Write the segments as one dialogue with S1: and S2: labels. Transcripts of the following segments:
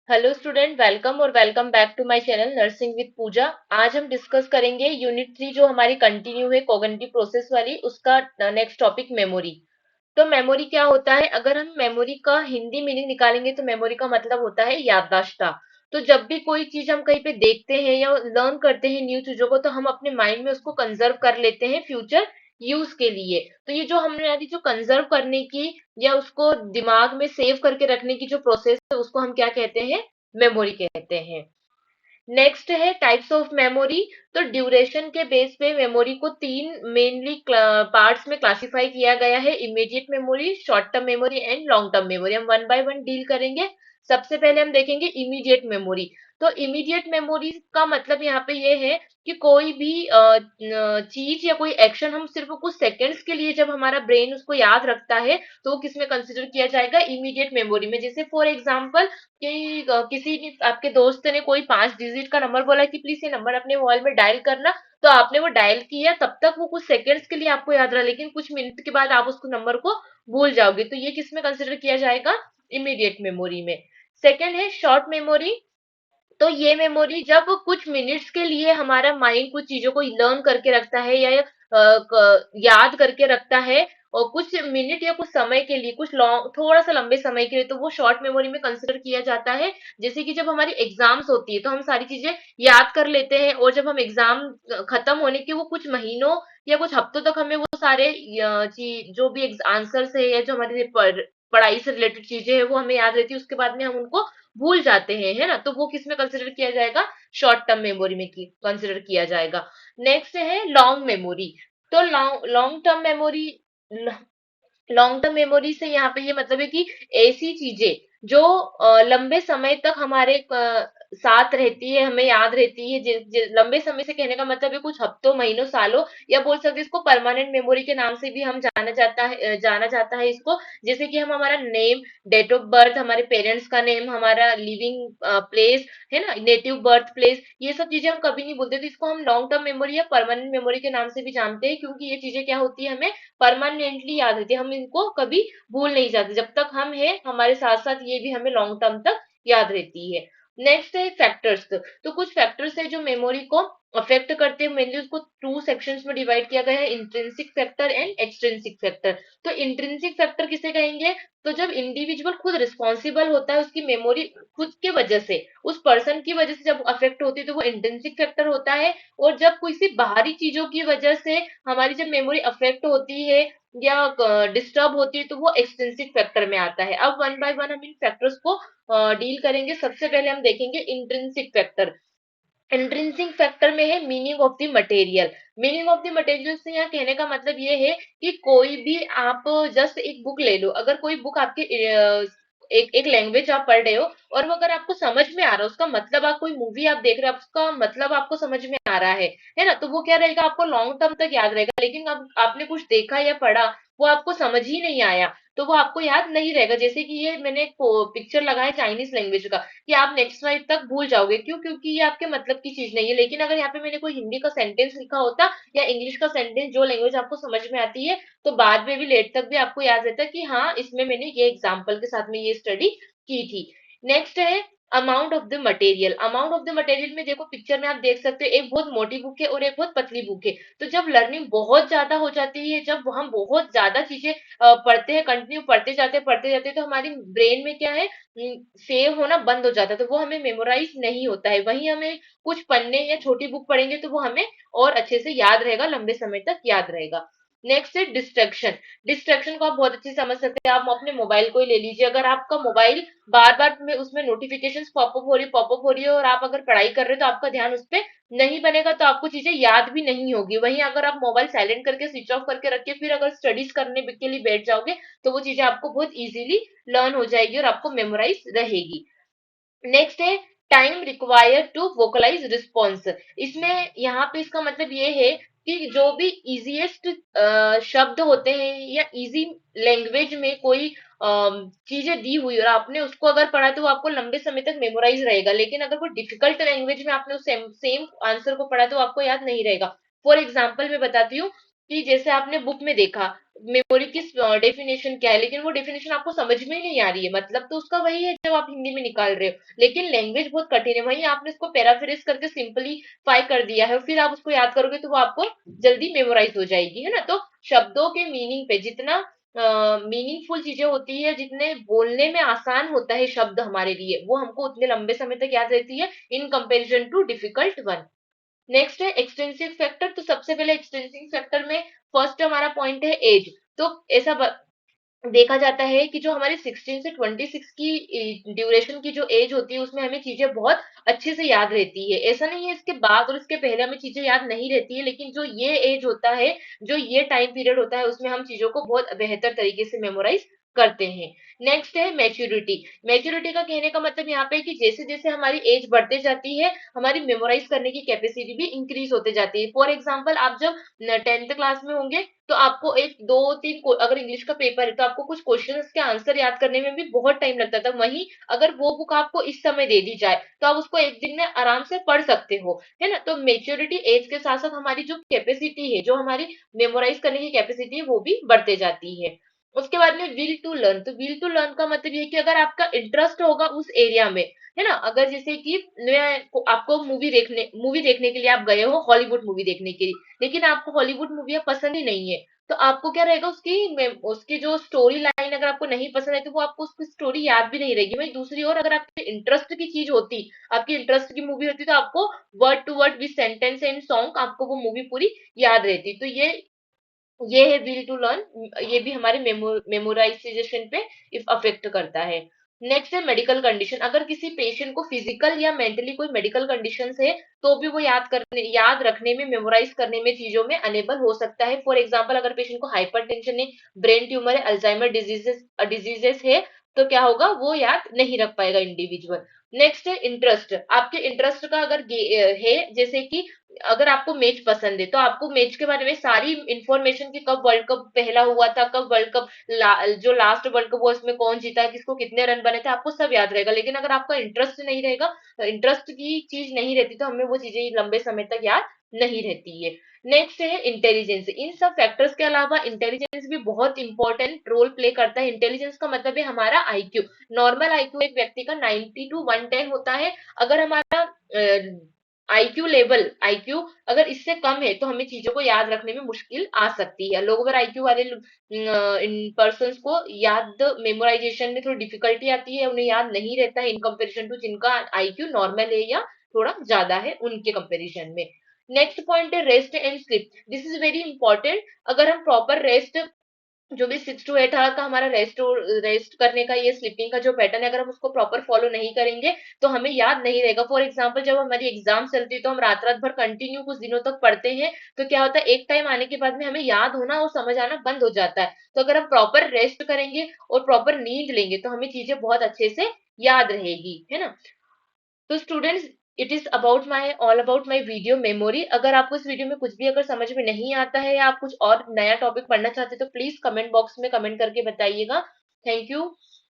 S1: Hello student, welcome और welcome back to my channel nursing with Pooja. आज हम discuss करेंगे यूनिट 3 जो हमारी कंटिन्यू है कॉग्निटिव प्रोसेस वाली, उसका नेक्स्ट टॉपिक मेमोरी। तो मेमोरी क्या होता है? अगर हम मेमोरी का हिंदी मीनिंग निकालेंगे तो मेमोरी का मतलब होता है याददाश्त। तो जब भी कोई चीज हम कहीं पे देखते हैं या लर्न करते हैं न्यू चीजों को, तो हम अपने माइंड में उसको कंजर्व कर लेते हैं फ्यूचर यूज के लिए। तो ये जो हमने यानी जो कंजर्व करने की या उसको दिमाग में सेव करके रखने की जो प्रोसेस है, उसको हम क्या कहते हैं? मेमोरी कहते हैं। नेक्स्ट है टाइप्स ऑफ मेमोरी। तो ड्यूरेशन के बेस पे मेमोरी को तीन मेनली पार्ट्स में क्लासिफाई किया गया है: immediate memory, short term memory and long term memory. हम वन बाय वन डील करेंगे। सबसे पहले हम देखेंगे इमीडिएट मेमोरी। तो इमीडिएट मेमोरी का मतलब यहाँ पे ये है कि कोई भी चीज या कोई एक्शन हम सिर्फ कुछ सेकंड्स के लिए जब हमारा ब्रेन उसको याद रखता है, तो वो किसमें कंसिडर किया जाएगा? इमीडिएट मेमोरी में। जैसे फॉर एग्जाम्पल कि किसी ने, आपके दोस्त ने कोई 5 डिजिट का नंबर बोला कि प्लीज ये नंबर अपने मोबाइल में डायल करना, तो आपने वो डायल किया, तब तक वो कुछ सेकंड्स के लिए आपको याद रहा, लेकिन कुछ मिनट के बाद आप उसको नंबर को भूल जाओगे। तो ये किसमें कंसिडर किया जाएगा? इमीडिएट मेमोरी में। सेकंड है शॉर्ट मेमोरी। तो ये मेमोरी जब कुछ मिनट्स के लिए हमारा माइंड कुछ चीजों को लर्न करके रखता है या याद करके रखता है, और कुछ मिनट या कुछ समय के लिए, कुछ लॉन्ग, थोड़ा सा लंबे समय के लिए, तो वो शॉर्ट मेमोरी में कंसिडर किया जाता है। जैसे कि जब हमारी एग्जाम्स होती है तो हम सारी चीजें याद कर लेते हैं, और जब हम एग्जाम खत्म होने के वो कुछ महीनों या कुछ हफ्तों तक हमें वो सारे जो भी आंसर्स है या जो हमारी पढ़ाई से रिलेटेड चीजें हैं वो हमें याद रहती है, उसके बाद में हम उनको भूल जाते हैं, है ना? तो वो किसमें कंसिडर किया जाएगा? शॉर्ट टर्म मेमोरी में कंसिडर किया जाएगा। नेक्स्ट है लॉन्ग मेमोरी। तो long term memory, long term memory से यहाँ पे ये मतलब है कि ऐसी चीजें जो लंबे समय तक हमारे साथ रहती है, हमें याद रहती है। लंबे समय से कहने का मतलब है कुछ हफ्तों, महीनों, सालों, या बोल सकते हैं इसको परमानेंट मेमोरी के नाम से भी हम जाना जाता है इसको। जैसे कि हम हमारा नेम, डेट ऑफ बर्थ, हमारे पेरेंट्स का नेम, हमारा लिविंग प्लेस, है ना, नेटिव बर्थ प्लेस, ये सब चीजें हम कभी नहीं भूलते, तो इसको हम लॉन्ग टर्म मेमोरी या परमानेंट मेमोरी के नाम से भी जानते हैं, क्योंकि ये चीजें क्या होती है, हमें परमानेंटली याद रहती है, हम इनको कभी भूल नहीं जाते। जब तक हम हैं हमारे साथ साथ ये भी हमें लॉन्ग टर्म तक याद रहती है। नेक्स्ट है फैक्टर्स। तो कुछ फैक्टर्स है जो मेमोरी को अफेक्ट करते हैं, मेनली उसको टू सेक्शंस में डिवाइड किया गया है: intrinsic factor and extrinsic factor. तो इंट्रिंसिक फैक्टर किसे कहेंगे? तो जब इंडिविजुअल खुद रिस्पॉन्सिबल होता है, उसकी मेमोरी खुद के वजह से, उस पर्सन की वजह से जब अफेक्ट होती है, तो वो इंट्रिंसिक फैक्टर होता है। और जब किसी बाहरी चीजों की वजह से हमारी जब मेमोरी अफेक्ट होती है या डिस्टर्ब होती है, तो वो एक्सट्रिंसिक फैक्टर में आता है। अब वन बाय वन हम इन फैक्टर्स को डील करेंगे। सबसे पहले हम देखेंगे इंट्रिंसिक फैक्टर। इंट्रिंसिक फैक्टर में है meaning of the material. Meaning of the material से यहाँ कहने का मतलब ये है कि कोई भी आप जस्ट एक बुक ले लो, अगर कोई बुक आपके एक एक लैंग्वेज आप पढ़ रहे हो, और वो अगर आपको समझ में आ रहा है, उसका मतलब, आप कोई मूवी आप देख रहे हो, उसका मतलब आपको समझ में आ रहा है ना, तो वो क्या रहेगा? आपको लॉन्ग टर्म तक याद रहेगा। लेकिन अब आपने कुछ देखा या पढ़ा, वो आपको समझ ही नहीं आया, तो वो आपको याद नहीं रहेगा। जैसे कि ये मैंने एक पिक्चर लगाया चाइनीज लैंग्वेज का, कि आप नेक्स्ट वाइफ तक भूल जाओगे। क्यों? क्योंकि ये आपके मतलब की चीज नहीं है। लेकिन अगर यहाँ पे मैंने कोई हिंदी का सेंटेंस लिखा होता या इंग्लिश का सेंटेंस, जो लैंग्वेज आपको समझ में आती है, तो बाद में भी लेट तक भी आपको याद रहता है कि हाँ, इसमें मैंने ये एग्जाम्पल के साथ में ये स्टडी की थी। नेक्स्ट है amount of the material. Amount of the material में देखो, पिक्चर में आप देख सकते हो, एक बहुत मोटी बुक है और एक बहुत पतली बुक है। तो जब लर्निंग बहुत ज्यादा हो जाती है, जब हम बहुत ज्यादा चीजें पढ़ते हैं, कंटिन्यू पढ़ते जाते हैं, तो हमारी ब्रेन में क्या है, सेव होना बंद हो जाता है, तो वो हमें मेमोराइज नहीं होता है। वहीं हमें कुछ पन्ने या छोटी बुक पढ़ेंगे तो वो हमें और अच्छे से याद रहेगा, लंबे समय तक याद रहेगा। नेक्स्ट है डिस्ट्रैक्शन। डिस्ट्रैक्शन को आप बहुत अच्छे से समझ सकते हैं। आप अपने मोबाइल को ही ले लीजिए। अगर आपका मोबाइल बार बार में उसमें नोटिफिकेशन पॉपअप हो रही है, और आप अगर पढ़ाई कर रहे हो, तो आपका ध्यान उस पर नहीं बनेगा, तो आपको चीजें याद भी नहीं होगी। वहीं अगर आप मोबाइल साइलेंट करके, स्विच ऑफ करके रख के फिर अगर स्टडीज करने के लिए बैठ जाओगे, तो वो चीजें आपको बहुत इजीली लर्न हो जाएगी और आपको मेमोराइज रहेगी। नेक्स्ट है time required to vocalise response. इसमें यहाँ पे इसका मतलब ये है कि जो भी इजीएस्ट शब्द होते हैं या इजी लैंग्वेज में कोई चीजें दी हुई और आपने उसको अगर पढ़ा, तो वो आपको लंबे समय तक मेमोराइज रहेगा। लेकिन अगर कोई डिफिकल्ट लैंग्वेज में आपने उस सेम आंसर को पढ़ा, तो आपको याद नहीं रहेगा। फॉर एग्जाम्पल मैं बताती हूँ कि जैसे आपने बुक में देखा, मेमोरी की डेफिनेशन क्या है, लेकिन वो डेफिनेशन आपको समझ में ही नहीं आ रही है। मतलब तो उसका वही है जब आप हिंदी में निकाल रहे हो, लेकिन लैंग्वेज बहुत कठिन है। वहीं आपने उसको पैराफ्रेज करके सिंपलीफाई कर दिया है, फिर आप उसको याद करोगे तो वो आपको जल्दी मेमोराइज हो जाएगी, है ना। तो शब्दों के मीनिंग पे जितना मीनिंगफुल चीजें होती है, जितने बोलने में आसान होता है शब्द हमारे लिए, वो हमको उतने लंबे समय तक याद रहती है in comparison to difficult one. Next है एक्सटेंसिव फैक्टर। तो सबसे पहले एक्सटेंसिव फैक्टर में फर्स्ट हमारा पॉइंट है एज। तो ऐसा देखा जाता है कि जो हमारी 16 से 26 की ड्यूरेशन की जो एज होती है, उसमें हमें चीजें बहुत अच्छे से याद रहती है। ऐसा नहीं है इसके बाद और इसके पहले हमें चीजें याद नहीं रहती है, लेकिन जो ये एज होता है, जो ये टाइम पीरियड होता है, उसमें हम चीजों को बहुत बेहतर तरीके से मेमोराइज करते हैं। नेक्स्ट है मैच्योरिटी। मैच्योरिटी का कहने का मतलब यहाँ पे कि जैसे जैसे हमारी एज बढ़ते जाती है, हमारी मेमोराइज करने की कैपेसिटी भी इंक्रीज होते जाती है। फॉर एग्जाम्पल, आप जब 10th क्लास में होंगे तो आपको एक दो तीन अगर इंग्लिश का पेपर है तो आपको कुछ क्वेश्चंस के आंसर याद करने में भी बहुत टाइम लगता था। वहीं अगर वो बुक आपको इस समय दे दी जाए तो आप उसको एक दिन में आराम से पढ़ सकते हो, है ना। तो मेच्योरिटी एज के साथ साथ हमारी जो कैपेसिटी है, जो हमारी मेमोराइज करने की कैपेसिटी है, वो भी बढ़ते जाती है। उसके बाद में विल टू लर्न। तो विल टू लर्न का मतलब ये है कि अगर आपका इंटरेस्ट होगा उस एरिया में, है ना। अगर जैसे कि आपको मूवी देखने के लिए आप गए हो हॉलीवुड मूवी देखने के लिए, लेकिन आपको हॉलीवुड मूवियाँ पसंद ही नहीं है, तो आपको क्या रहेगा, उसकी जो स्टोरी लाइन अगर आपको नहीं पसंद है तो वो आपको उसकी स्टोरी याद भी नहीं रहेगी। वहीं दूसरी ओर अगर आपके इंटरेस्ट की चीज होती, आपकी इंटरेस्ट की मूवी होती, तो आपको word to word with sentence and song आपको वो मूवी पूरी याद रहती। तो ये है विल टू लर्न। ये भी हमारे मेमोराइजेशन पे इफ अफेक्ट करता है। नेक्स्ट है मेडिकल कंडीशन। अगर किसी पेशेंट को फिजिकल या मेंटली कोई मेडिकल कंडीशन है, तो भी वो याद रखने में, मेमोराइज करने में, चीजों में अनेबल हो सकता है। फॉर एग्जाम्पल, अगर पेशेंट को हाइपरटेंशन है, ब्रेन ट्यूमर है, अल्जाइमर डिजीजेस है, तो क्या होगा, वो याद नहीं रख पाएगा इंडिविजुअल। नेक्स्ट है इंटरेस्ट। आपके इंटरेस्ट का अगर है, जैसे कि अगर आपको मैच पसंद है तो आपको मैच के बारे में सारी इंफॉर्मेशन, कि कब वर्ल्ड कप पहला हुआ था, कब वर्ल्ड कप जो लास्ट वर्ल्ड कप हुआ उसमें कौन जीता, किसको कितने रन बने थे, आपको सब याद रहेगा। लेकिन अगर आपका इंटरेस्ट नहीं रहेगा, इंटरेस्ट की चीज नहीं रहती, तो हमें वो चीजें लंबे समय तक याद नहीं रहती है। नेक्स्ट है इंटेलिजेंस। इन सब फैक्टर्स के अलावा इंटेलिजेंस भी बहुत इंपॉर्टेंट रोल प्ले करता है। इंटेलिजेंस का मतलब है हमारा आईक्यू। नॉर्मल आईक्यू एक व्यक्ति का 90 टू 110 होता है। अगर हमारा आईक्यू अगर इससे कम है तो हमें चीजों को याद रखने में मुश्किल आ सकती है। लोग, अगर आईक्यू वाले इन पर्सन को याद मेमोराइजेशन में थोड़ी डिफिकल्टी आती है, उन्हें याद नहीं रहता है इन कंपेरिजन टू जिनका आईक्यू नॉर्मल है या थोड़ा ज्यादा है उनके कंपेरिजन में। नेक्स्ट पॉइंट है rest and sleep. This is very important. अगर हम प्रॉपर रेस्ट, जो भी 6 to 8 आवर का हमारा रेस्ट करने का, ये स्लीपिंग का जो पैटर्न है, अगर हम उसको प्रॉपर फॉलो नहीं करेंगे तो हमें याद नहीं रहेगा। फॉर एग्जाम्पल, जब हमारी एग्जाम चलती है तो हम रात रात भर कंटिन्यू कुछ दिनों तक पढ़ते हैं, तो क्या होता है, एक टाइम आने के बाद में हमें याद होना और समझ आना बंद हो जाता है। तो अगर हम प्रॉपर रेस्ट करेंगे और प्रॉपर नींद लेंगे तो हमें चीजें बहुत अच्छे से याद रहेगी, है ना। तो students, it is about my all about my video memory. अगर आपको इस वीडियो में कुछ भी अगर समझ में नहीं आता है या आप कुछ और नया टॉपिक पढ़ना चाहते हैं तो प्लीज कमेंट बॉक्स में कमेंट करके बताइएगा। Thank you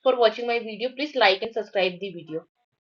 S1: for watching my video. Please like and subscribe the video.